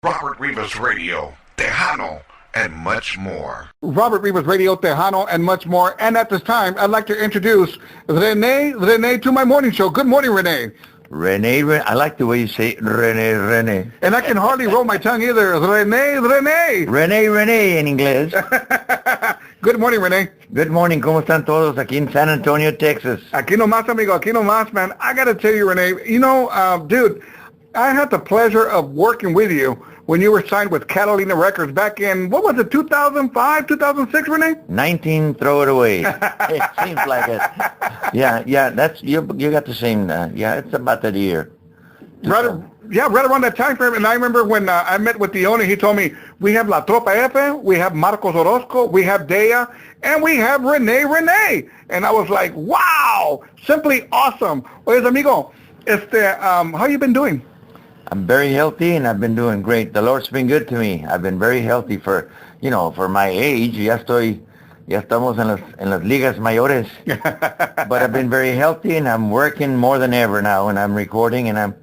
Robert Rivas Radio, Tejano, and much more. Robert Rivas Radio, Tejano, and much more. And at this time, I'd like to introduce Rene Rene to my morning show. Good morning, Rene. Rene, I like the way you say Rene Rene. And I can hardly roll my tongue either. Rene Rene. Rene Rene en inglés. Good morning, Rene. Good morning. ¿Cómo están todos aquí en San Antonio, Texas? Aquí nomás, amigo. Aquí nomás, man. I got to tell you, Rene, you know, dude, I had the pleasure of working with you when you were signed with Catalina Records back in, what was it, 2005, 2006, Rene? 19, throw it away. It seems like it. Yeah, that's, you got the same, it's about that year. Right around that time frame. And I remember when I met with the owner, he told me, we have La Tropa F, we have Marcos Orozco, we have Dea, and we have Rene Rene. And I was like, wow, simply awesome. Oye, amigo, how you been doing? I'm very healthy and I've been doing great. The Lord's been good to me. I've been very healthy for my age. Ya estamos en las ligas mayores. But I've been very healthy and I'm working more than ever now and I'm recording and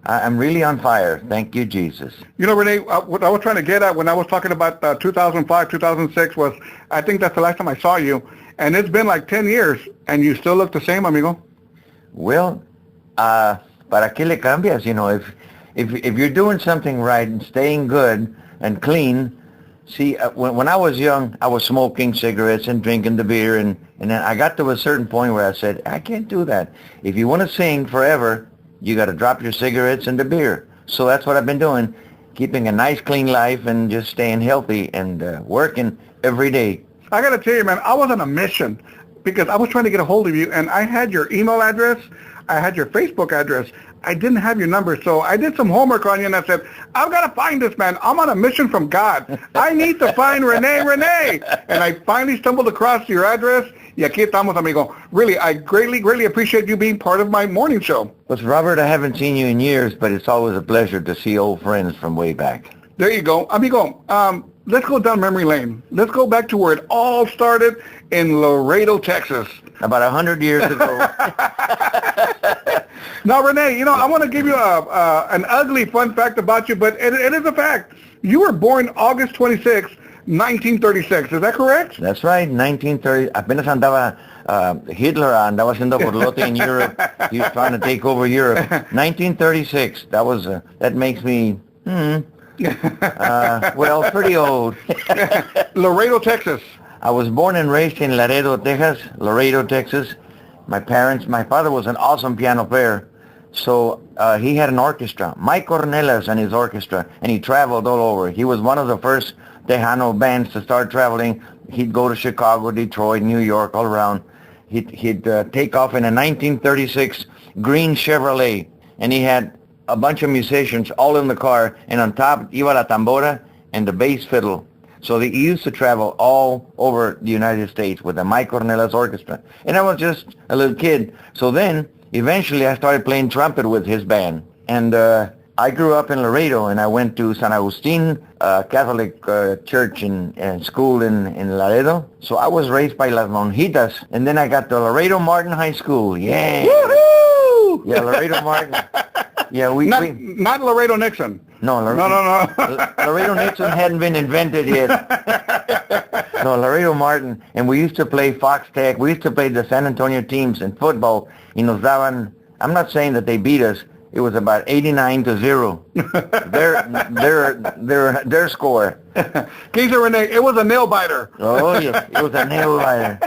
I'm really on fire. Thank you, Jesus. You know, Rene, what I was trying to get at when I was talking about 2005, 2006 was, I think that's the last time I saw you. And it's been like 10 years and you still look the same, amigo. Well, ¿para qué le cambias? You know, if you're doing something right and staying good and clean, see, when I was young, I was smoking cigarettes and drinking the beer, and then I got to a certain point where I said, I can't do that. If you want to sing forever, you got to drop your cigarettes and the beer. So that's what I've been doing, keeping a nice, clean life and just staying healthy and working every day. I got to tell you, man, I was on a mission because I was trying to get a hold of you, and I had your email address, I had your Facebook address. I didn't have your number, so I did some homework on you, and I said, I've got to find this man. I'm on a mission from God. I need to find Rene Rene. And I finally stumbled across your address. Y aquí estamos, amigo. Really, I greatly appreciate you being part of my morning show. Well, Robert, I haven't seen you in years, but it's always a pleasure to see old friends from way back. There you go. Amigo, let's go down memory lane. Let's go back to where it all started in Laredo, Texas. About 100 years ago. Now, Rene, you know, I want to give you an ugly fun fact about you, but it is a fact. You were born August 26, 1936. Is that correct? That's right, 1930. Apenas andaba Hitler andaba haciendo borlote in Europe. He was trying to take over Europe. 1936. That makes me, well, pretty old. Laredo, Texas. I was born and raised in Laredo, Texas. My father was an awesome piano player, so he had an orchestra, Mike Cornelas and his orchestra, and he traveled all over. He was one of the first Tejano bands to start traveling. He'd go to Chicago, Detroit, New York, all around. He'd take off in a 1936 green Chevrolet, and he had a bunch of musicians all in the car, and on top, iba la tambora and the bass fiddle. So he used to travel all over the United States with the Mike Cornelas Orchestra. And I was just a little kid. So then, eventually, I started playing trumpet with his band. And I grew up in Laredo, and I went to San Agustin Catholic church and school in Laredo. So I was raised by Las Monjitas. And then I got to Laredo Martin High School. Yeah. Woohoo! Yeah, Laredo Martin. Yeah, not Laredo Nixon. No. Laredo Nixon hadn't been invented yet. No, Laredo Martin. And we used to play Fox Tech. We used to play the San Antonio teams in football. Y nos daban, I'm not saying that they beat us. It was about 89-0. Their score. Kaiser Rene, it was a nail biter. Oh, yes, it was a nail biter.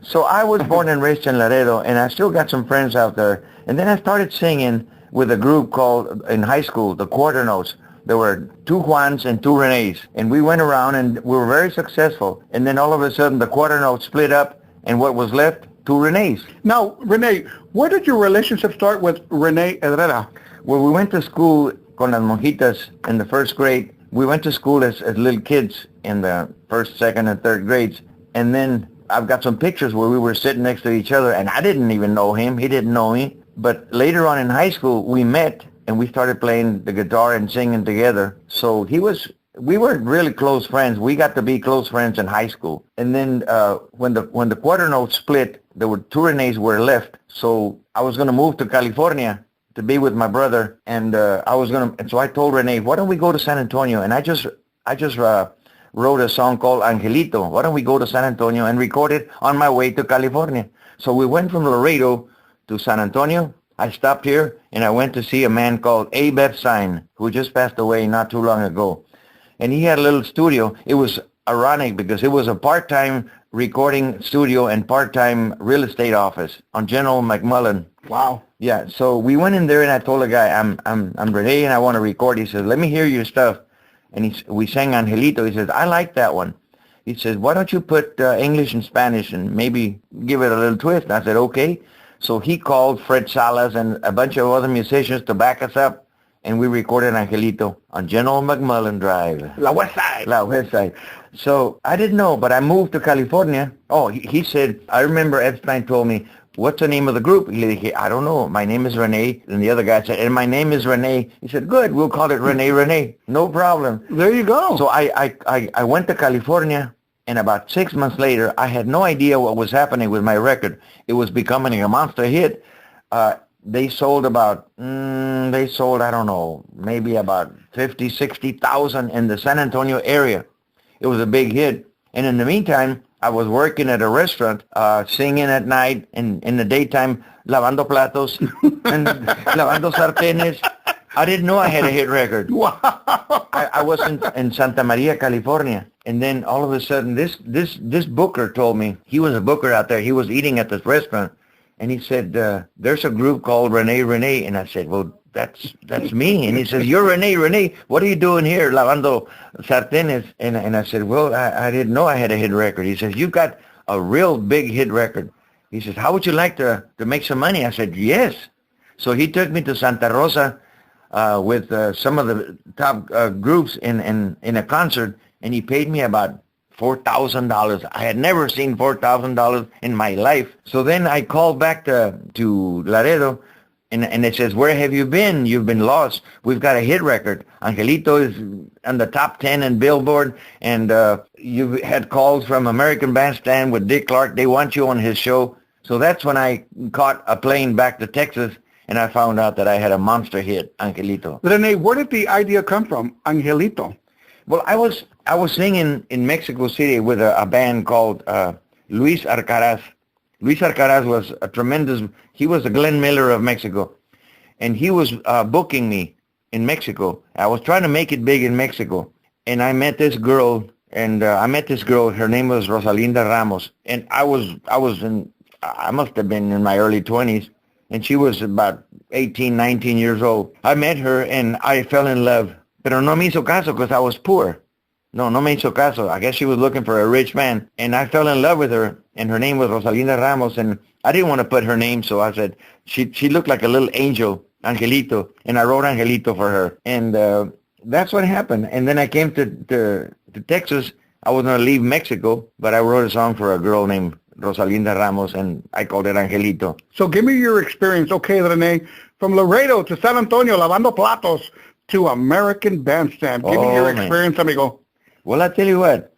So I was born and raised in Laredo, and I still got some friends out there. And then I started singing with a group called, in high school, the Quarter Notes. There were 2 Juans and 2 Renes. And we went around and we were very successful. And then all of a sudden the Quarter Notes split up, and what was left? 2 Renes. Now, Rene, where did your relationship start with Rene Herrera? Well, we went to school con las monjitas in the first grade. We went to school as little kids in the first, second, and third grades. And then I've got some pictures where we were sitting next to each other, and I didn't even know him. He didn't know me. But later on in high school, we met, and we started playing the guitar and singing together. So we weren't really close friends. We got to be close friends in high school. And then when the Quarter Notes split, there were 2 Renes were left. So I was going to move to California to be with my brother, and so I told Rene, why don't we go to San Antonio? And I just wrote a song called Angelito. Why don't we go to San Antonio and record it on my way to California? So we went from Laredo to San Antonio. I stopped here, and I went to see a man called Abe Epstein, who just passed away not too long ago. And he had a little studio. It was ironic because it was a part-time recording studio and part-time real estate office on General McMullen. Wow. Yeah, so we went in there, and I told the guy, I'm Rene, and I want to record. He says, let me hear your stuff. And we sang Angelito. He says, I like that one. He says, why don't you put English and Spanish and maybe give it a little twist? And I said, okay. So he called Fred Salas and a bunch of other musicians to back us up, and we recorded Angelito on General McMullen Drive. La West Side. La West Side. So I didn't know, but I moved to California. Oh, he said, I remember Epstein told me, what's the name of the group? He said, I don't know. My name is Rene. And the other guy said, and my name is Rene. He said, good, we'll call it Rene Rene. No problem. There you go. So I went to California, and about 6 months later, I had no idea what was happening with my record. It was becoming a monster hit. They sold I don't know, maybe about 50, 60,000 in the San Antonio area. It was a big hit. And in the meantime, I was working at a restaurant, singing at night, and in the daytime, lavando platos and lavando sartenes. I didn't know I had a hit record. Wow. I was in Santa Maria, California. And then all of a sudden, this booker told me, he was a booker out there. He was eating at this restaurant. And he said, there's a group called Rene Rene. And I said, well, that's me. And he says, you're Rene Rene. What are you doing here, lavando sartenes? And I said, well, I didn't know I had a hit record. He says, you've got a real big hit record. He says, how would you like to make some money? I said, yes. So he took me to Santa Rosa with some of the top groups in a concert, and he paid me about $4,000. I had never seen $4,000 in my life. So then I called back to Laredo, and it says, where have you been? You've been lost. We've got a hit record. Angelito is on the top 10 in Billboard, and you've had calls from American Bandstand with Dick Clark. They want you on his show. So that's when I caught a plane back to Texas, and I found out that I had a monster hit, Angelito. Rene, where did the idea come from, Angelito? Well, I was singing in Mexico City with a band called Luis Arcaraz. Luis Arcaraz was a tremendous, he was the Glenn Miller of Mexico. And he was booking me in Mexico. I was trying to make it big in Mexico. And I met this girl, her name was Rosalinda Ramos. And I must have been in my early 20s. And she was about 18, 19 years old. I met her and I fell in love. Pero no me hizo caso because I was poor. No me hizo caso. I guess she was looking for a rich man. And I fell in love with her, and her name was Rosalinda Ramos. And I didn't want to put her name, so I said, she looked like a little angel, Angelito. And I wrote Angelito for her. And that's what happened. And then I came to Texas. I was going to leave Mexico, but I wrote a song for a girl named Rosalinda Ramos, and I called it Angelito. So give me your experience. Okay, Rene, from Laredo to San Antonio, lavando platos, to American Bandstand. Give me your experience, amigo. Well, I tell you what,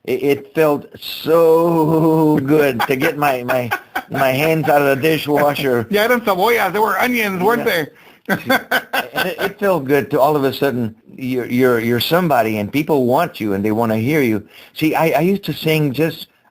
it felt so good to get my hands out of the dishwasher. Yeah, eran cebollas. They were onions, weren't they? It felt good to all of a sudden you're somebody, and people want you and they want to hear you. See, I used to sing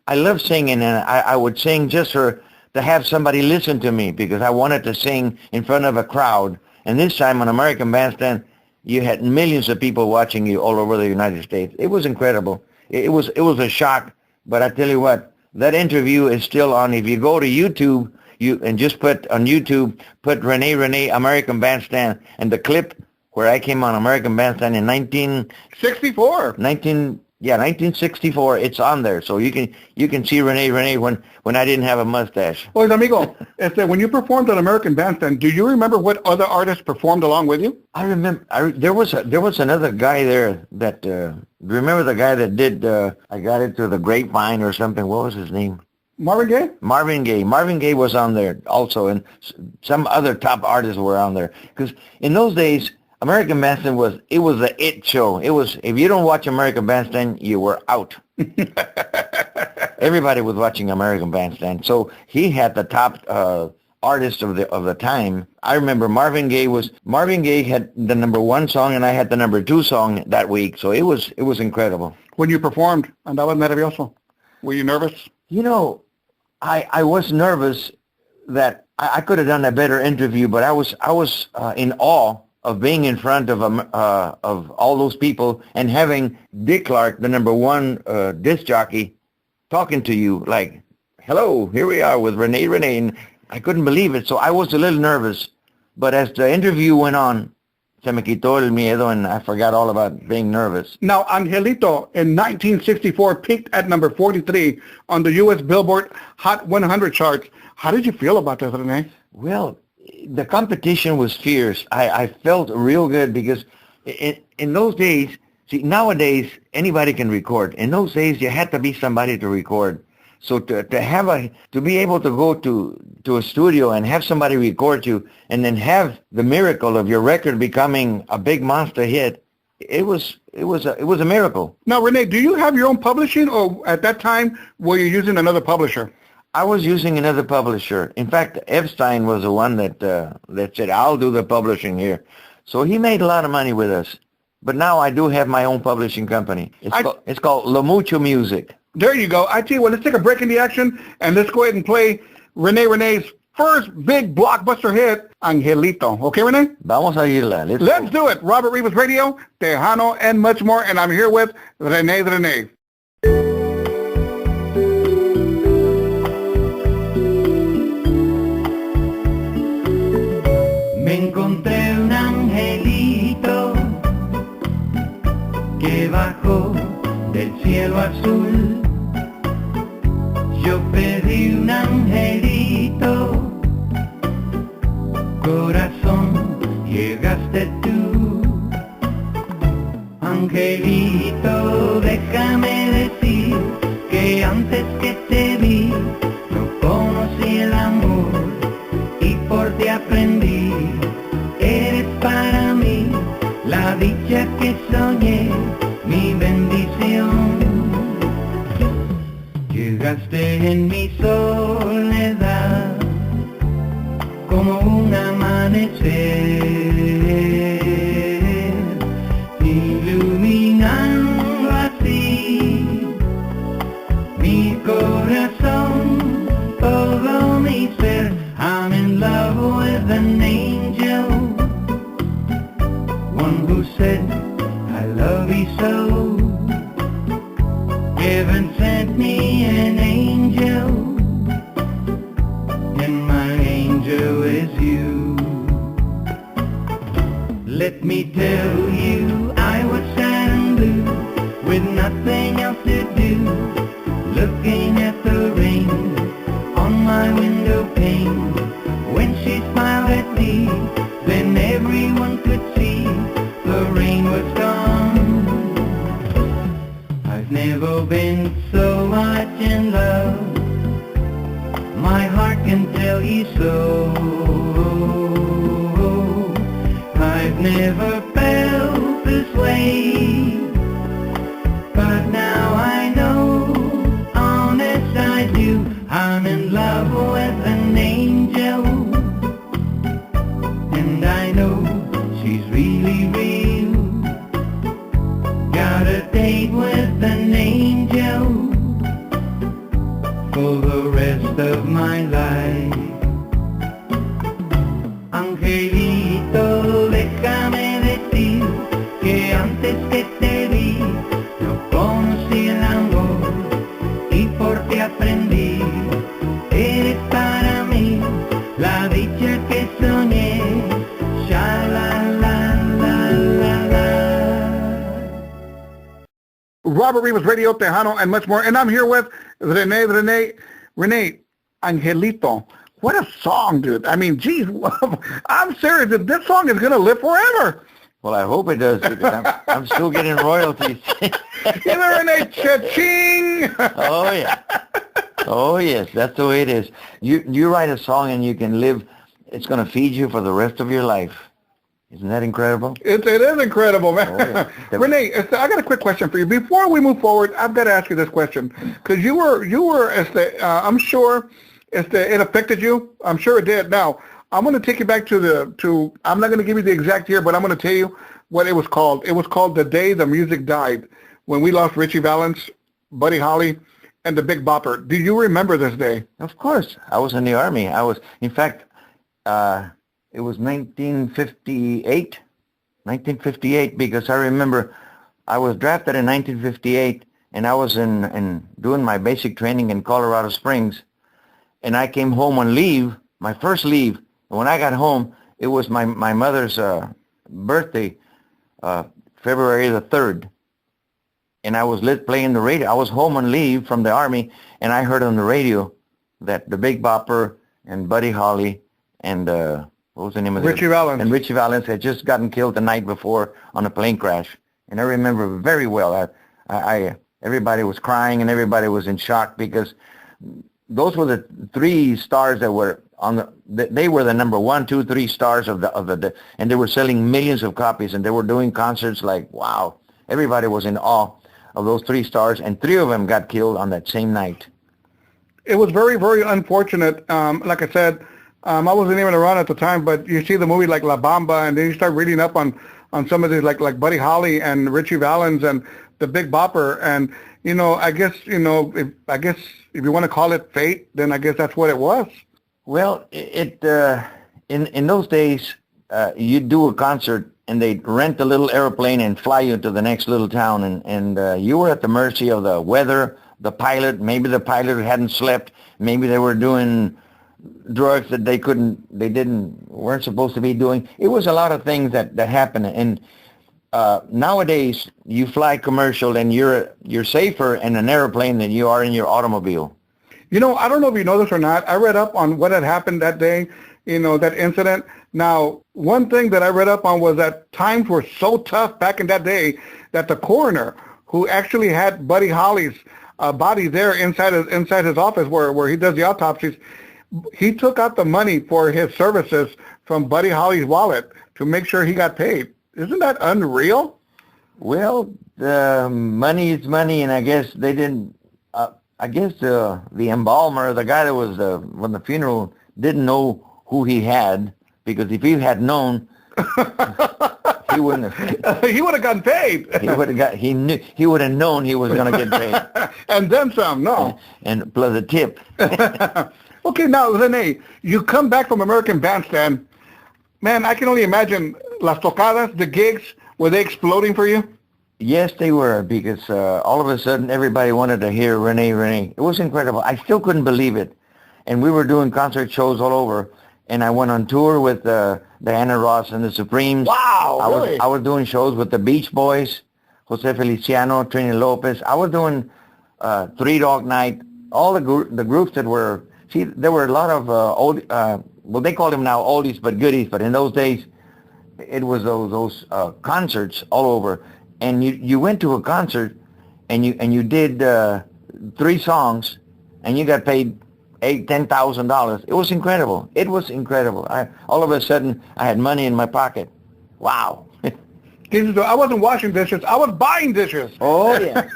I love singing, and I would sing just to have somebody listen to me because I wanted to sing in front of a crowd. And this time on American Bandstand, you had millions of people watching you all over the United States. It was incredible. It was a shock. But I tell you what, that interview is still on. If you go to YouTube, and just put on YouTube, put Rene Rene American Bandstand, and the clip where I came on American Bandstand in 1964. It's on there, so you can see Rene Rene when I didn't have a mustache. Well, amigo, when you performed on American Bandstand, do you remember what other artists performed along with you? I remember. There was another guy there that. Remember the guy that did I Got It Through the Grapevine or something? What was his name? Marvin Gaye? Marvin Gaye. Marvin Gaye was on there also, and some other top artists were on there. Because in those days, American Bandstand was the it show. It was, if you don't watch American Bandstand, you were out. Everybody was watching American Bandstand. So he had the top artists of the time. I remember Marvin Gaye had the number 1 song and I had the number 2 song that week. So it was incredible. When you performed, andabas nervioso. Were you nervous? You know, I was nervous that I could have done a better interview, but I was in awe of being in front of all those people and having Dick Clark, the number 1 disc jockey, talking to you like, hello, here we are with Rene Rene, and I couldn't believe it, so I was a little nervous. But as the interview went on, se me quitó el miedo, and I forgot all about being nervous. Now, Angelito in 1964 peaked at number 43 on the U.S. Billboard Hot 100 charts. How did you feel about this, Rene? Well, the competition was fierce. I felt real good because in those days, see, nowadays, anybody can record. In those days, you had to be somebody to record. So to be able to go to a studio and have somebody record you and then have the miracle of your record becoming a big monster hit, it was a miracle. Now, Rene, do you have your own publishing, or at that time were you using another publisher? I was using another publisher. In fact, Epstein was the one that said, I'll do the publishing here. So he made a lot of money with us. But now I do have my own publishing company. It's called La Mucho Music. There you go. I tell you what, let's take a break in the action and let's go ahead and play Rene Rene's first big blockbuster hit, Angelito. Okay, Rene? Vamos a irla. Let's do it. Robert Rivas Radio, Tejano, and much more. And I'm here with Rene Rene. Me encontré un angelito que bajó del cielo azul. Yo pedí un angelito, corazón, llegaste tú. Angelito, déjame decir que antes que te vi, no conocí el amor y por ti aprendí. Eres para mí la dicha que soñé, mi bendición. Llegaste en mi soledad como un amanecer, iluminando así mi corazón, todo mi ser. I'm in love with an angel, one who said, I love you so. Heaven sent me an angel, and my angel is you. Let me tell you, I was sad and blue, with nothing else to do, looking at the rain on my window pane. When she smiled at me, then everyone could see the rain was gone. I've never been so much in love, my heart can tell you so. I've never felt this way, but now I know, honest I do. I'm in love with an angel, and I know she's really real. Got a date with an angel for the rest of my life. Angelito, déjame decir que antes que te vi, no conocí el amor y por ti aprendí. Eres para mí la dicha que soñé. Sha la la la la la. Robert Rivas Radio, Tejano, and much more. And I'm here with Rene, Angelito. What a song, dude. I mean, geez, I'm serious. This song is going to live forever. Well, I hope it does, because I'm still getting royalties. Rene, cha-ching! Oh, yeah. Oh, yes, that's the way it is. You write a song and you can live, it's going to feed you for the rest of your life. Isn't that incredible? It is incredible, man. Oh, yeah. Rene, I got a quick question for you. Before we move forward, I've got to ask you this question. Because you were I'm sure, It affected you? I'm sure it did. Now, I'm going to take you back I'm not going to give you the exact year, but I'm going to tell you what it was called. It was called The Day the Music Died, when we lost Richie Valens, Buddy Holly, and the Big Bopper. Do you remember this day? Of course. I was in the Army. In fact, it was 1958, because I remember I was drafted in 1958, and I was in doing my basic training in Colorado Springs, and I came home on leave, my first leave. And when I got home, it was my mother's birthday, February the 3rd, and I was playing the radio. I was home on leave from the Army, and I heard on the radio that the Big Bopper and Buddy Holly and what was the name of it? Richie Valens. And Richie Valens had just gotten killed the night before on a plane crash. And I remember very well. Everybody was crying and everybody was in shock, because those were the three stars that were they were the number 1, 2, 3 stars of the, and they were selling millions of copies, and they were doing concerts like, wow. Everybody was in awe of those 3 stars, and 3 of them got killed on that same night. It was very, very unfortunate. Like I said, I wasn't even around at the time, but you see the movie like La Bamba, and then you start reading up on some of these like Buddy Holly and Richie Valens and the Big Bopper, and I guess if you want to call it fate, then I guess that's what it was. Well, in those days, you'd do a concert and they'd rent a little airplane and fly you to the next little town, and you were at the mercy of the weather, the pilot. Maybe the pilot hadn't slept. Maybe they were doing drugs that they weren't supposed to be doing. It was a lot of things that happened, and nowadays you fly commercial and you're safer in an airplane than you are in your automobile. I don't know if you know this or not. I read up on what had happened that day, that incident. Now, one thing that I read up on was that times were so tough back in that day that the coroner, who actually had Buddy Holly's body there inside his office where he does the autopsies, he took out the money for his services from Buddy Holly's wallet to make sure he got paid. Isn't that unreal? Well, the money is money, and I guess they didn't. I guess the embalmer, the guy that was when the funeral, didn't know who he had, because if he had known, he wouldn't have. He would have gotten paid. He would have known he was going to get paid. And then some, no. And plus a tip. Okay, now, Rene, you come back from American Bandstand. Man, I can only imagine las tocadas, the gigs, were they exploding for you? Yes, they were, because all of a sudden everybody wanted to hear Rene Rene. It was incredible. I still couldn't believe it. And we were doing concert shows all over. And I went on tour with Diana Ross and the Supremes. Wow, really? I was doing shows with the Beach Boys, Jose Feliciano, Trini Lopez. I was doing Three Dog Night, all the groups that were, there were a lot of old, well, they call them now oldies but goodies, but in those days, it was those concerts all over. And you went to a concert and you did 3 songs and you got paid $10,000. It was incredible. It was incredible. All of a sudden I had money in my pocket. Wow. I wasn't washing dishes. I was buying dishes. Oh yeah.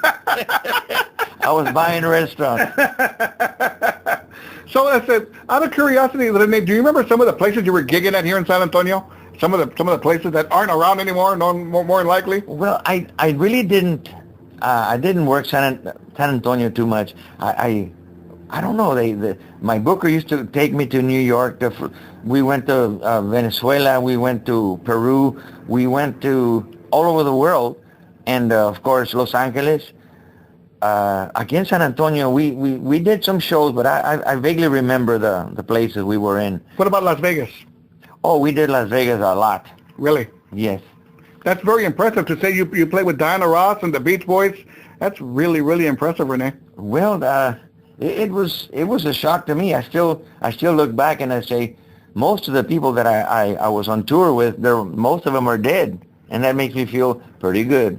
I was buying restaurants. So I said, out of curiosity, Rene, do you remember some of the places you were gigging at here in San Antonio? Some of the places that aren't around anymore, more than likely? Well, I really didn't. I didn't work San Antonio too much. I don't know. My booker used to take me to New York. We went to Venezuela. We went to Peru. We went to all over the world, and of course Los Angeles. Aquí en San Antonio, we did some shows, but I vaguely remember the places we were in. What about Las Vegas? Oh, we did Las Vegas a lot. Really? Yes. That's very impressive to say you played with Diana Ross and the Beach Boys. That's really, really impressive, Rene. Well, it was a shock to me. I still look back and I say, most of the people that I was on tour with, most of them are dead, and that makes me feel pretty good.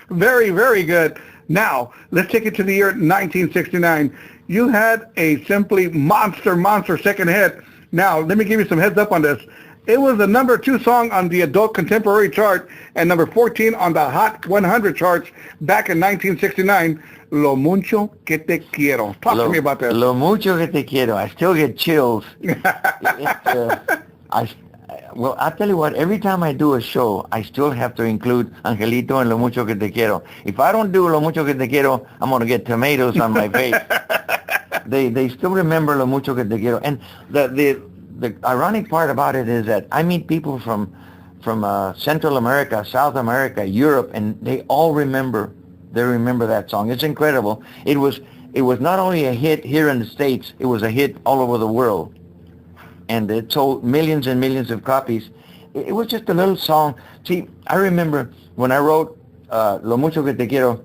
Very, very good. Now, let's take it to the year 1969. You had a simply monster second hit. Now, let me give you some heads up on this. It was the number 2 song on the adult contemporary chart and number 14 on the Hot 100 charts back in 1969. Lo mucho que te quiero. Talk to me about that. Lo mucho que te quiero. I still get chills. Well, I'll tell you what, every time I do a show, I still have to include Angelito and Lo mucho que te quiero. If I don't do Lo mucho que te quiero, I'm going to get tomatoes on my face. They still remember Lo mucho que te quiero. And the ironic part about it is that I meet people from Central America, South America, Europe, and they all remember that song. It's incredible. It was not only a hit here in the States, it was a hit all over the world. And it sold millions and millions of copies. It was just a little song. See, I remember when I wrote Lo mucho que te quiero,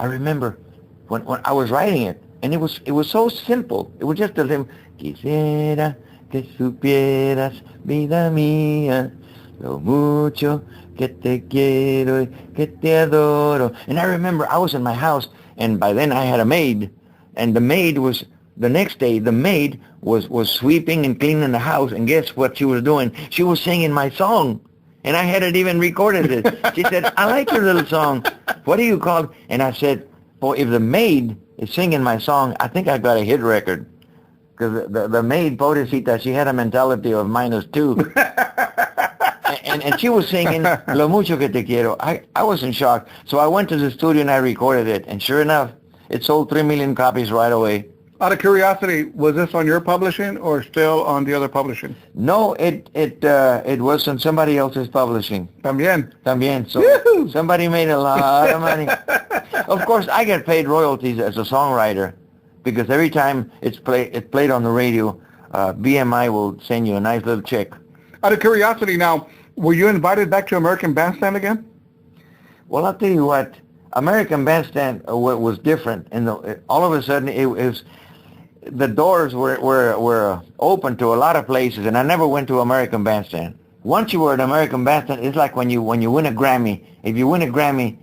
I remember when I was writing it, and it was so simple. It was just a little, quisiera que supieras, vida mía, lo mucho que te quiero y que te adoro. And I remember I was in my house, and by then I had a maid, and the maid was, the next day, the maid was sweeping and cleaning the house, and guess what she was doing? She was singing my song, and I hadn't even recorded it. She said, I like your little song. What do you call it? And I said, well, if the maid is singing my song, I think I got a hit record. Because the maid, pobrecita, she had a mentality of -2. and she was singing Lo mucho que te quiero. I was in shock. So I went to the studio and I recorded it. And sure enough, it sold 3 million copies right away. Out of curiosity, was this on your publishing or still on the other publishing? No, it was on somebody else's publishing. También. So somebody made a lot of money. Of course, I get paid royalties as a songwriter, because every time it's played on the radio, BMI will send you a nice little check. Out of curiosity now, were you invited back to American Bandstand again? Well, I'll tell you what, American Bandstand was different. And all of a sudden, the doors were open to a lot of places, and I never went to American Bandstand. Once you were at American Bandstand, it's like when you win a Grammy. If you win a Grammy,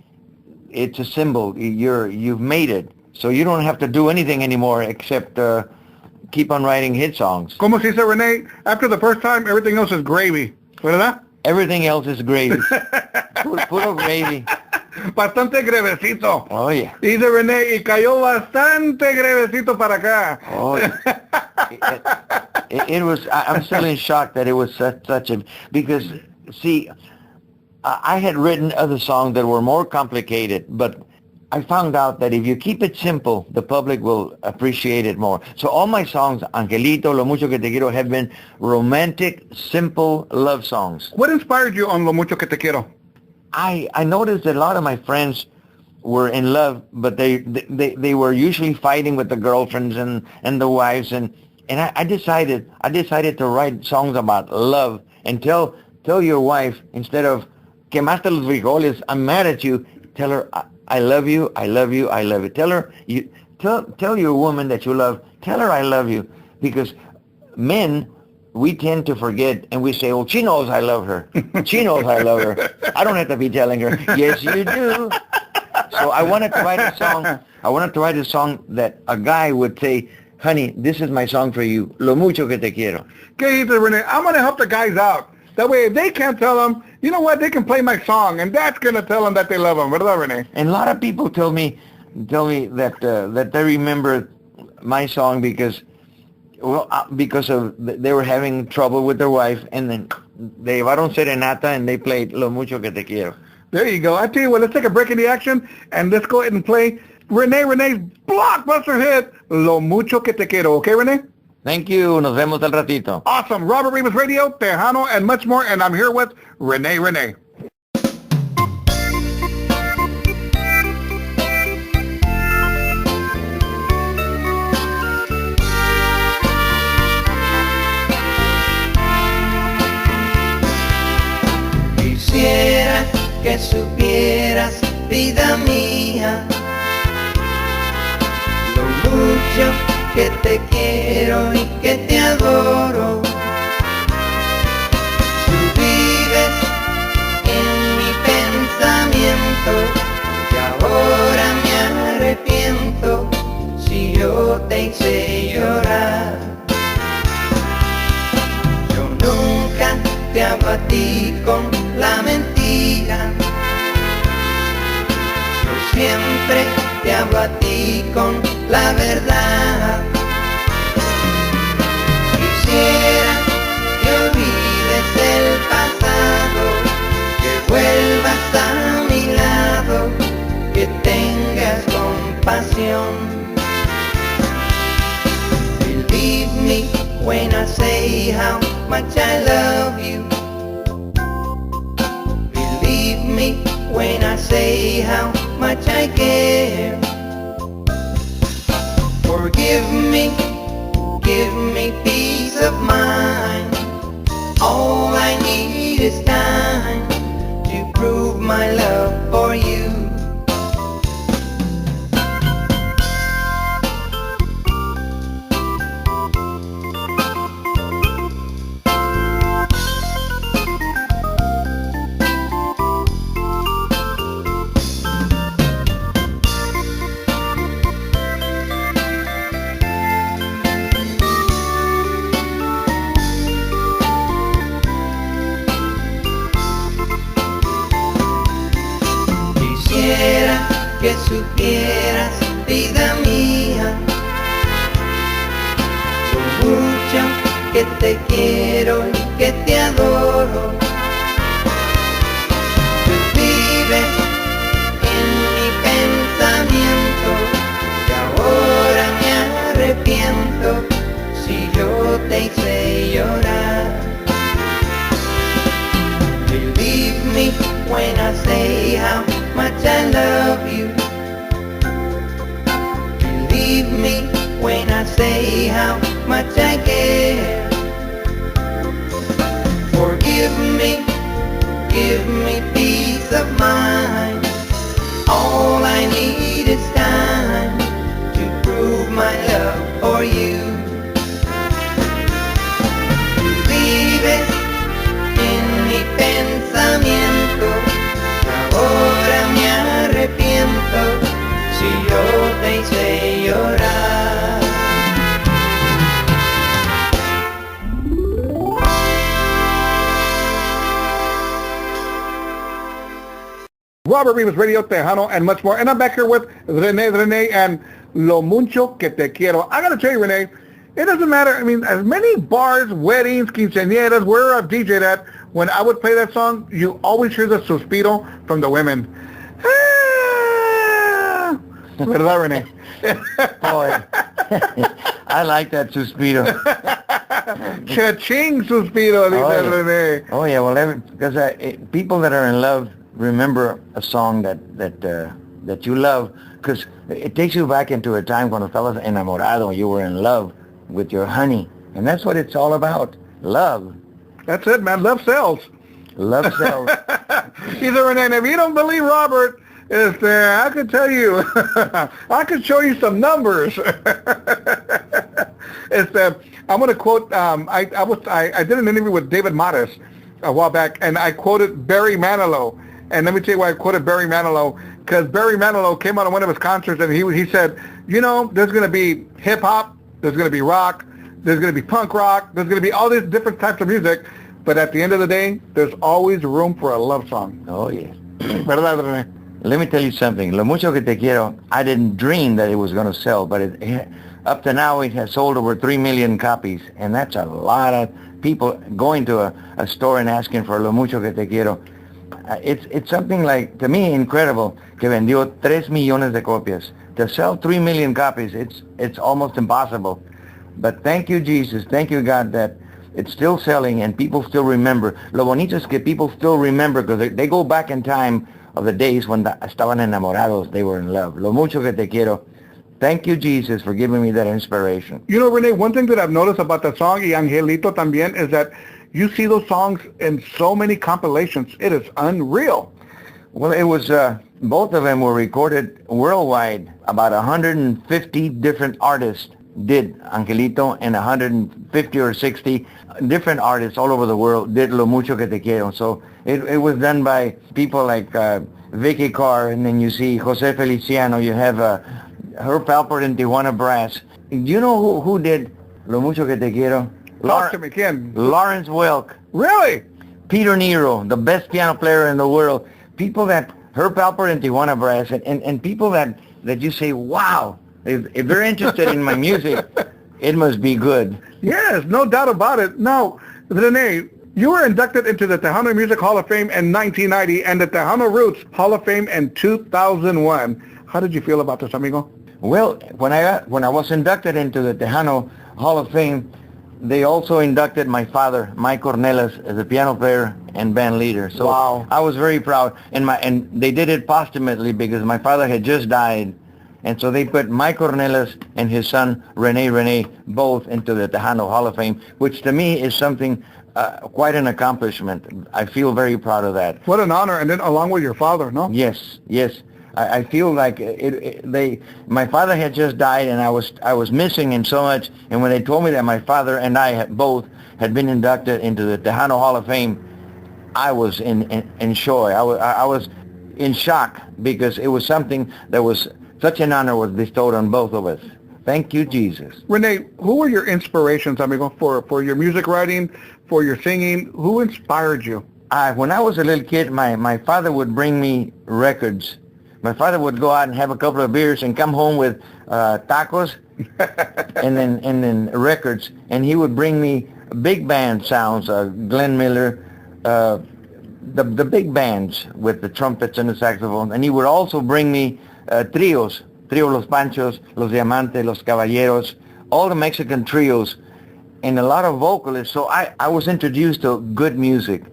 it's a symbol. You've made it. So you don't have to do anything anymore except keep on writing hit songs. Como se dice, Rene, after the first time, everything else is gravy. ¿Verdad? Everything else is gravy. Puro gravy. Bastante grevecito. Oh, yeah. Dice Rene, y cayó bastante grevecito para acá. Oh, yeah. It was, I'm still in shock that it was such a, because, see, I had written other songs that were more complicated, but I found out that if you keep it simple, the public will appreciate it more. So all my songs, Angelito, Lo mucho que te quiero, have been romantic, simple love songs. What inspired you on Lo mucho que te quiero? I noticed that a lot of my friends were in love, but they were usually fighting with the girlfriends and the wives, and I decided to write songs about love and tell your wife, instead of quemaste los frijoles, I'm mad at you, tell her I love you, I love you, I love you. Tell her tell your woman that you love, tell her I love you, because men, we tend to forget, and we say, well, she knows I love her. She knows I love her. I don't have to be telling her. Yes, you do. So I wanted to write a song that a guy would say, honey, this is my song for you. Lo mucho que te quiero. Okay, Rene, I'm going to help the guys out. That way, if they can't tell them, you know what, they can play my song, and that's going to tell them that they love them. ¿Verdad, Rene? And a lot of people tell me that they remember my song because of they were having trouble with their wife, and then they llevaron serenata and they played Lo mucho que te quiero. There you go. I tell you what, let's take a break in the action, and let's go ahead and play Rene's blockbuster hit, Lo mucho que te quiero. Okay, Rene? Thank you. Nos vemos al ratito. Awesome. Robert Rivas Radio, Tejano, and much more, and I'm here with Rene Rene. Quisiera que supieras, vida mía, lo mucho que te quiero y que te adoro. Tú vives en mi pensamiento y ahora me arrepiento si yo te hice llorar. Yo nunca te a ti con la mentira. Yo siempre te hablo a ti con la verdad. Quisiera que olvides el pasado, que vuelvas a mi lado, que tengas compasión. Believe me when I say how much I love you. Believe me when I say how much I care. Forgive me, give me peace of mind. All I need is time to prove my love for you. Quisiera que supieras, vida mía, lo mucho que te quiero y que te adoro. Tú vives en mi pensamiento y ahora me arrepiento si yo te hice llorar. Believe me when I say how much I love you. Believe me when I say how much I care. Forgive me, give me peace of mind. All I need is time to prove my love for you. Vives en mi pensamiento. Ahora me arrepiento si yo te hice llorar. Robert Rivas Radio, Tejano, and much more. And I'm back here with Rene Rene and Lo Mucho Que Te Quiero. I got to tell you, Rene, it doesn't matter. I mean, as many bars, weddings, quinceañeras, where I've DJ'd at, when I would play that song, you always hear the suspiro from the women. Ah! ¿Verdad, Rene? Boy, I like that suspiro. Cha-ching suspiro, dice Rene. Oh yeah, well, because people that are in love remember a song that you love, because it takes you back into a time when estabas enamorado, you were in love with your honey, and that's what it's all about, love. That's it, man. Love sells. Love sells. Either Rene, if you don't believe Robert, I could tell you, I could show you some numbers. I'm going to quote. I did an interview with David Mattis a while back, and I quoted Barry Manilow. And let me tell you why I quoted Barry Manilow, because Barry Manilow came out on one of his concerts, and he said, you know, there's going to be hip hop, there's going to be rock, there's going to be punk rock, there's going to be all these different types of music, but at the end of the day, there's always room for a love song. Oh yes. ¿Verdad, Rene? Let me tell you something. Lo Mucho Que Te Quiero, I didn't dream that it was going to sell, but up to now it has sold over 3 million copies, and that's a lot of people going to a store and asking for Lo Mucho Que Te Quiero. It's something like, to me, incredible, que vendió 3 millones de copias. To sell 3 million copies, it's almost impossible. But thank you, Jesus, thank you, God, that it's still selling and people still remember. Lo bonito es que people still remember, because they go back in time of the days when estaban enamorados, they were in love. Lo Mucho Que Te Quiero. Thank you, Jesus, for giving me that inspiration. You know, Rene, one thing that I've noticed about that song, y Angelito también, is that you see those songs in so many compilations. It is unreal. Well, it was, both of them were recorded worldwide. About 150 different artists did Angelito, and 150 or 60 different artists all over the world did Lo Mucho Que Te Quiero. So it was done by people like Vicky Carr, and then you see Jose Feliciano, you have Herb Alpert and Tijuana Brass. Do you know who did Lo Mucho Que Te Quiero? Talk to me, Ken. Lawrence Welk. Really? Peter Nero, the best piano player in the world. People that, Herb Alpert and Tijuana Brass, and people that you say, wow, if they're interested in my music, it must be good. Yes, no doubt about it. Now, Rene, you were inducted into the Tejano Music Hall of Fame in 1990 and the Tejano Roots Hall of Fame in 2001. How did you feel about this, amigo? Well, when I was inducted into the Tejano Hall of Fame, they also inducted my father, Mike Ornelas, as a piano player and band leader. So wow. I was very proud. And they did it posthumously because my father had just died. And so they put Mike Ornelas and his son, Rene Rene, both into the Tejano Hall of Fame, which to me is something, quite an accomplishment. I feel very proud of that. What an honor. And then along with your father, no? Yes, yes. I feel like my father had just died, and I was missing him so much. And when they told me that my father and I both had been inducted into the Tejano Hall of Fame, I was in joy. I was in shock because it was something that was such an honor was bestowed on both of us. Thank you, Jesus. Rene, who were your inspirations, amigo, for your music writing, for your singing? Who inspired you? When I was a little kid, my father would bring me records. My father would go out and have a couple of beers and come home with tacos and then records. And he would bring me big band sounds, Glenn Miller, the big bands with the trumpets and the saxophone. And he would also bring me trios, Trio Los Panchos, Los Diamantes, Los Caballeros, all the Mexican trios, and a lot of vocalists. So I was introduced to good music.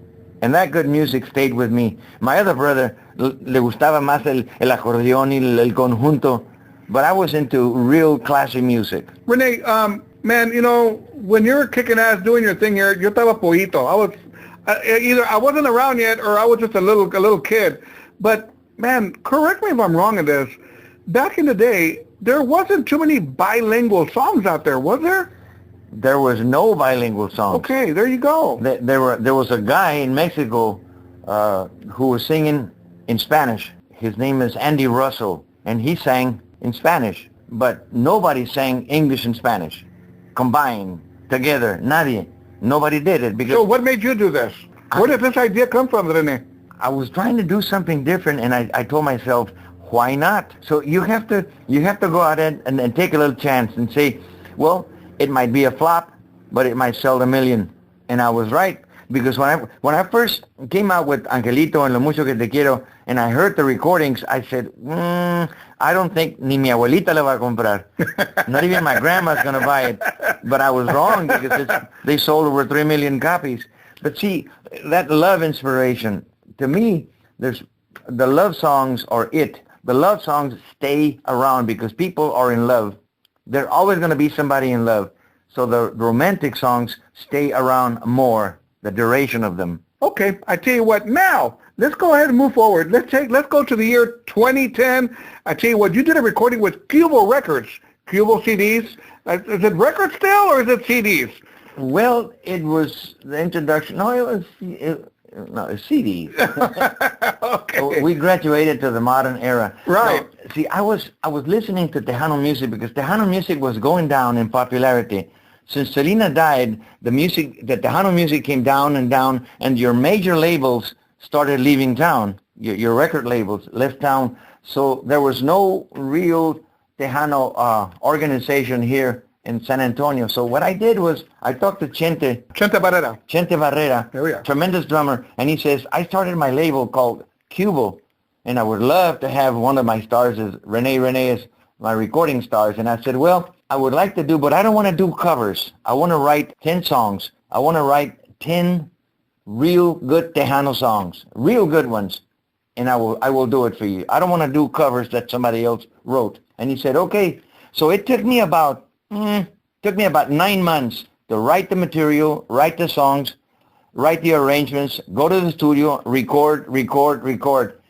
And that good music stayed with me. My other brother, le gustaba más el acordeón y el conjunto, but I was into real classy music. Rene, man, you know, when you were kicking ass doing your thing here, yo estaba poquito. I was either I wasn't around yet or I was just a little kid. But man, correct me if I'm wrong in this. Back in the day, there wasn't too many bilingual songs out there, was there? There was no bilingual songs. Okay, there you go. There was a guy in Mexico who was singing in Spanish. His name is Andy Russell, and he sang in Spanish. But nobody sang English and Spanish combined together. Nadie. Nobody did it because. So what made you do this? Where did this idea come from, Rene? I was trying to do something different, and I told myself, why not? So you have to go out and take a little chance and say, well, it might be a flop, but it might sell a million. And I was right, because when I first came out with Angelito and Lo Mucho Que Te Quiero, and I heard the recordings, I said, I don't think ni mi abuelita le va a comprar. Not even my grandma's going to buy it. But I was wrong, because they sold over 3 million copies. But see, that love inspiration, to me, the love songs are it. The love songs stay around because people are in love. There's always going to be somebody in love. So the romantic songs stay around more, the duration of them. Okay, I tell you what, now, let's go ahead and move forward. Let's go to the year 2010. I tell you what, you did a recording with Cubo Records, Cubo CDs. Is it records still, or is it CDs? Well, it was the introduction. No, it was CDs. Okay. We graduated to the modern era. Right. So, see, I was listening to Tejano music because Tejano music was going down in popularity. Since Selena died, the Tejano music came down, and your major labels started leaving town. Your record labels left town. So there was no real Tejano organization here in San Antonio. So what I did was I talked to Chente Barrera, There we are. Tremendous drummer, and he says, I started my label called Cubo, and I would love to have one of my stars as Rene Rene as my recording stars. And I said, well, I would like to do, but I don't want to do covers. I want to write 10 songs. I want to write 10 real good Tejano songs, real good ones, and I will do it for you. I don't want to do covers that somebody else wrote. And he said, okay. So it took me about 9 months to write the material, write the songs, write the arrangements, go to the studio, record.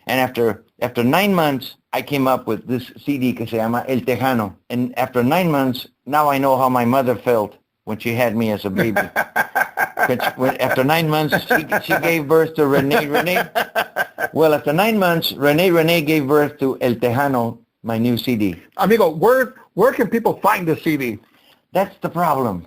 And after 9 months, I came up with this CD que se llama El Tejano. And after 9 months, now I know how my mother felt when she had me as a baby. After 9 months, she gave birth to Rene Rene. Well, after 9 months, Rene Rene gave birth to El Tejano, my new CD. Amigo, where can people find the CD? That's the problem.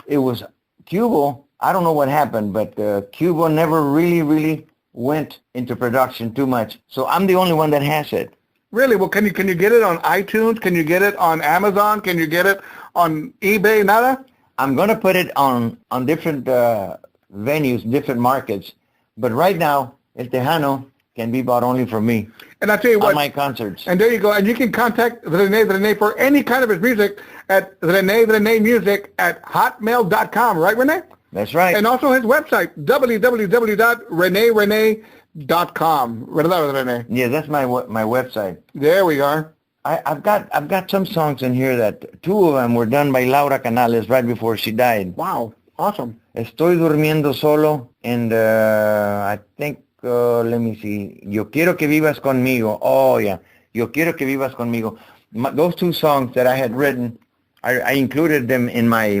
It was Cubo I don't know what happened, but Cuba never really went into production too much. So I'm the only one that has it. Really? Well, can you get it on iTunes? Can you get it on Amazon? Can you get it on eBay? Nada? I'm going to put it on different venues, different markets. But right now, El Tejano can be bought only from me. And I tell you what, on my concerts. And there you go. And you can contact Rene for any kind of his music at renemusic@hotmail.com. Right, Rene? That's right. And also his website, www.rene+tejano+robert.com. ¿Verdad, Rene? Yeah, that's my website. There we are. I've got some songs in here that 2 of them were done by Laura Canales right before she died. Wow, awesome. Estoy durmiendo solo, and I think, let me see, Yo quiero que vivas conmigo. Oh yeah, Yo quiero que vivas conmigo. Those 2 songs that I had written, I included them in my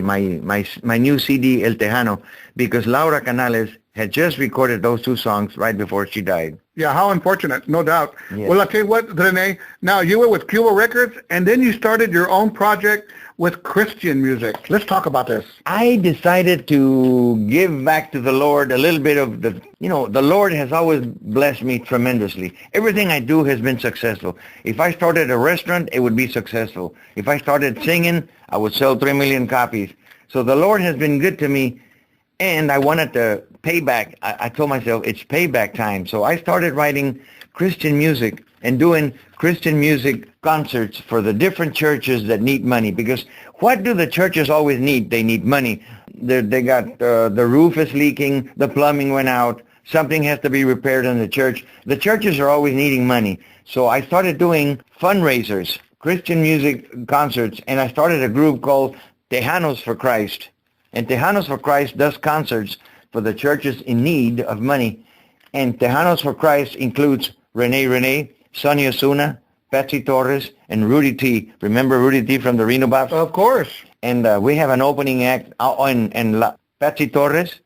new CD El Tejano because Laura Canales had just recorded those 2 songs right before she died. Yeah, how unfortunate, no doubt. Yes. Well, I'll tell you what, Rene, now you were with Cuba Records, and then you started your own project with Christian music. Let's talk about this. I decided to give back to the Lord a little bit of the Lord has always blessed me tremendously. Everything I do has been successful. If I started a restaurant, it would be successful. If I started singing, I would sell 3 million copies. So the Lord has been good to me, and I wanted to pay back. I told myself it's payback time. So I started writing Christian music and doing Christian music concerts for the different churches that need money. Because what do the churches always need? They need money. They got the roof is leaking, the plumbing went out, something has to be repaired in the church. The churches are always needing money. So I started doing fundraisers, Christian music concerts, and I started a group called Tejanos for Christ. And Tejanos for Christ does concerts for the churches in need of money. And Tejanos for Christ includes Rene Rene, Sonia Osuna, Patsy Torres, and Rudy T. Remember Rudy T from the Reno Bops? Of course. And we have an opening act and Patsy Torres,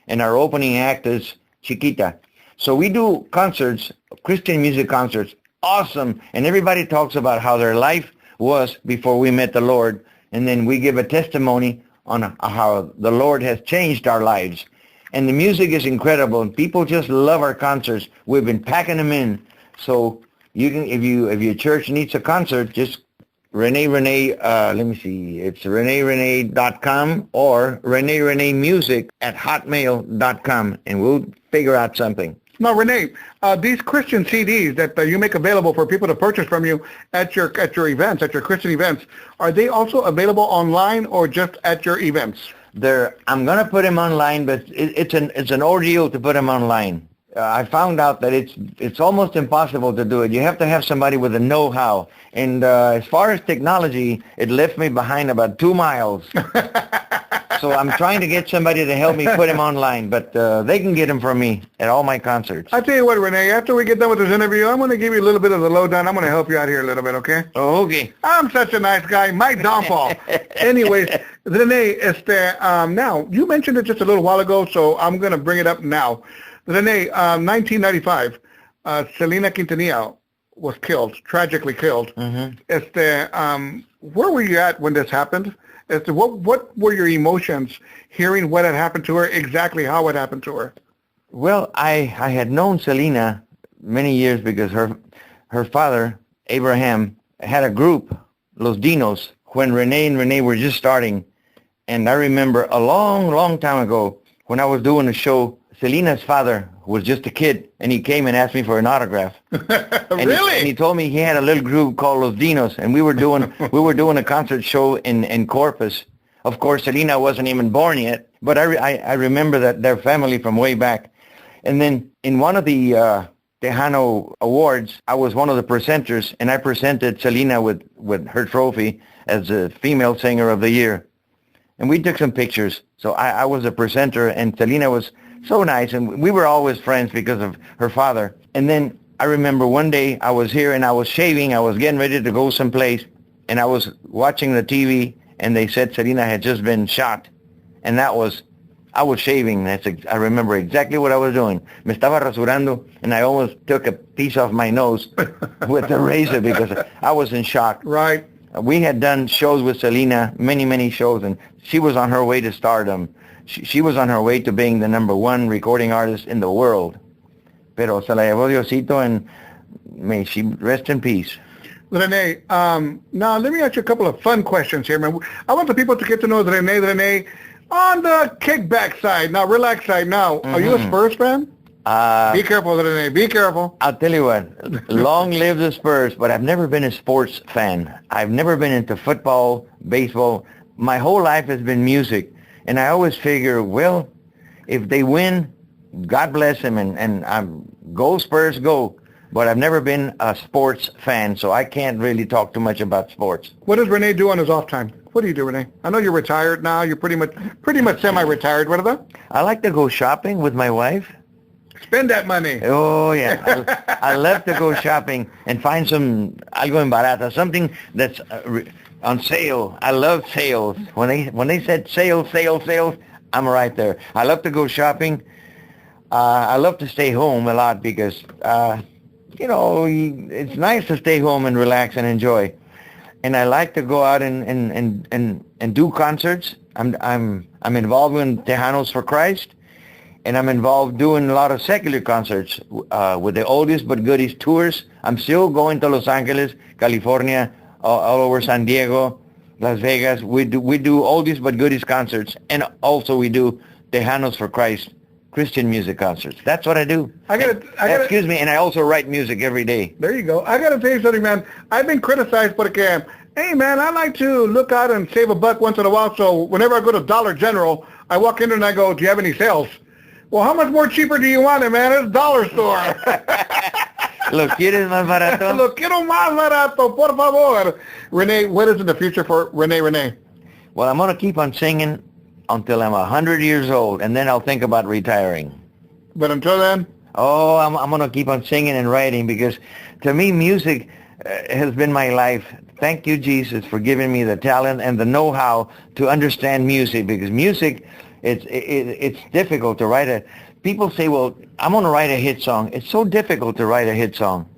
and our opening act is Chiquita. So we do concerts, Christian music concerts, awesome. And everybody talks about how their life was before we met the Lord. And then we give a testimony on how the Lord has changed our lives. And the music is incredible, and people just love our concerts. We've been packing them in. So you can, if your church needs a concert, just Rene Rene, let me see, it's rene+tejano+robert.com or rene+tejano+music@hotmail.com, and we'll figure out something. Now, Rene, these Christian CDs that you make available for people to purchase from you at your events, at your Christian events, are they also available online or just at your events? I'm going to put them online, but it's an ordeal to put them online. I found out that it's almost impossible to do it. You have to have somebody with a know-how. And as far as technology, it left me behind about 2 miles. So I'm trying to get somebody to help me put them online, but they can get them from me at all my concerts. I'll tell you what, Rene, after we get done with this interview, I'm going to give you a little bit of the lowdown. I'm going to help you out here a little bit, okay? Oh, okay. I'm such a nice guy. My downfall. Anyways, Rene, now, you mentioned it just a little while ago, so I'm going to bring it up now. Rene, 1995, Selena Quintanilla was killed, tragically killed. Mm-hmm. Where were you at when this happened? What were your emotions hearing what had happened to her, exactly how it happened to her? Well, I had known Selena many years because her father, Abraham, had a group, Los Dinos, when Rene and Rene were just starting. And I remember a long time ago when I was doing a show, Selena's father was just a kid, and he came and asked me for an autograph. Really? And he told me he had a little group called Los Dinos, and we were doing a concert show in Corpus. Of course, Selena wasn't even born yet, but I remember that their family from way back. And then in one of the Tejano Awards, I was one of the presenters, and I presented Selena with her trophy as a female singer of the year. And we took some pictures. So I was a presenter, and Selena was so nice, and we were always friends because of her father. And then I remember one day I was here and I was shaving. I was getting ready to go someplace, and I was watching the TV, and they said Selena had just been shot. And I was shaving. I remember exactly what I was doing. Me estaba rasurando, and I almost took a piece off my nose with the razor because I was in shock. Right. We had done shows with Selena, many shows, and she was on her way to stardom. She was on her way to being the #1 recording artist in the world. Pero se la llevó Diosito, and may she rest in peace. Rene, now let me ask you a couple of fun questions here, man. I want the people to get to know Rene on the kickback side. Now, relax side. Now, are you a Spurs fan? Be careful, Rene. Be careful. I'll tell you what. Long live the Spurs, but I've never been a sports fan. I've never been into football, baseball. My whole life has been music. And I always figure, well, if they win, God bless them, and go Spurs, go. But I've never been a sports fan, so I can't really talk too much about sports. What does Rene do on his off time? What do you do, Rene? I know you're retired now. You're pretty much semi-retired. What are that? I like to go shopping with my wife. Spend that money. Oh, yeah. I love to go shopping and find some algo en barata, something that's on sale. I love sales. When they said sales, I'm right there. I love to go shopping. I love to stay home a lot because, it's nice to stay home and relax and enjoy. And I like to go out and do concerts. I'm involved in Tejanos for Christ. And I'm involved doing a lot of secular concerts with the oldies but goodies tours. I'm still going to Los Angeles, California, all over San Diego, Las Vegas. We do oldies but goodies concerts, and also we do Tejanos for Christ Christian music concerts. That's what I do. Excuse me, and I also write music every day. There you go. I got to tell you something, man. I've been criticized porque, hey, man, I like to look out and save a buck once in a while. So whenever I go to Dollar General, I walk in there and I go, do you have any sales? Well, how much more cheaper do you want it, man? It's a dollar store. ¿Lo quieres más barato? Lo quiero más barato, por favor. Rene, what is in the future for Rene? Well, I'm going to keep on singing until I'm 100 years old, and then I'll think about retiring. But until then? Oh, I'm going to keep on singing and writing because, to me, music has been my life. Thank you, Jesus, for giving me the talent and the know-how to understand music, because music, it's difficult to write people say, well, I'm going to write a hit song. It's so difficult to write a hit song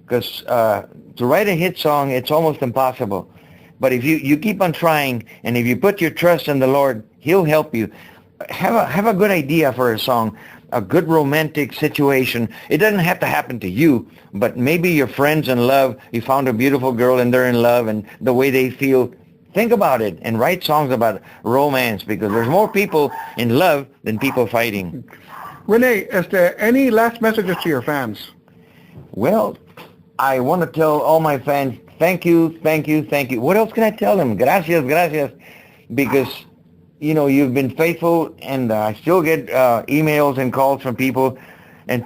because to write a hit song, it's almost impossible. But if you keep on trying, and if you put your trust in the Lord, He'll help you. Have a good idea for a song, a good romantic situation. It doesn't have to happen to you, but maybe your friends in love, you found a beautiful girl and they're in love, and the way they feel. Think about it and write songs about romance, because there's more people in love than people fighting. Rene, is there any last messages to your fans? Well, I want to tell all my fans, thank you. What else can I tell them? Gracias. Because, you've been faithful, and I still get emails and calls from people. And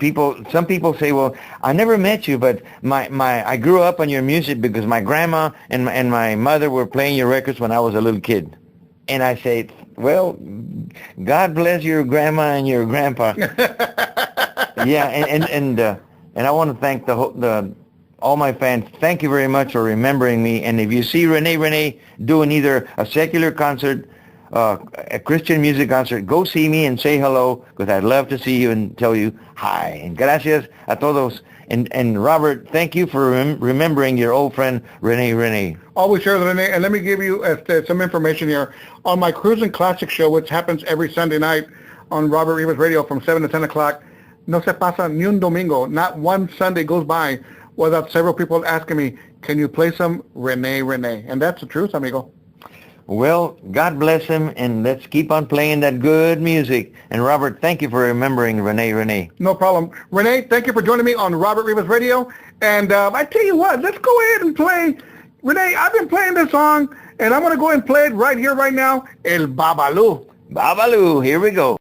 some people say, well, I never met you, but I grew up on your music because my grandma and my mother were playing your records when I was a little kid. And I say, well, God bless your grandma and your grandpa. Yeah, and I want to thank all my fans. Thank you very much for remembering me. And if you see Rene doing either a secular concert, a Christian music concert, go see me and say hello, because I'd love to see you and tell you hi. And gracias a todos. And Robert, thank you for remembering your old friend Rene. Always share Rene. And let me give you some information here. On my Cruising Classic show, which happens every Sunday night on Robert Rivas Radio from 7 to 10 o'clock, no se pasa ni un domingo. Not one Sunday goes by without several people asking me, can you play some Rene? And that's the truth, amigo. Well, God bless him, and let's keep on playing that good music. And Robert, thank you for remembering Rene. No problem. Rene, thank you for joining me on Robert Rivas Radio. And I tell you what, let's go ahead and play. Rene, I've been playing this song, and I'm going to go ahead and play it right here, right now, El Babalu. Babalu, here we go.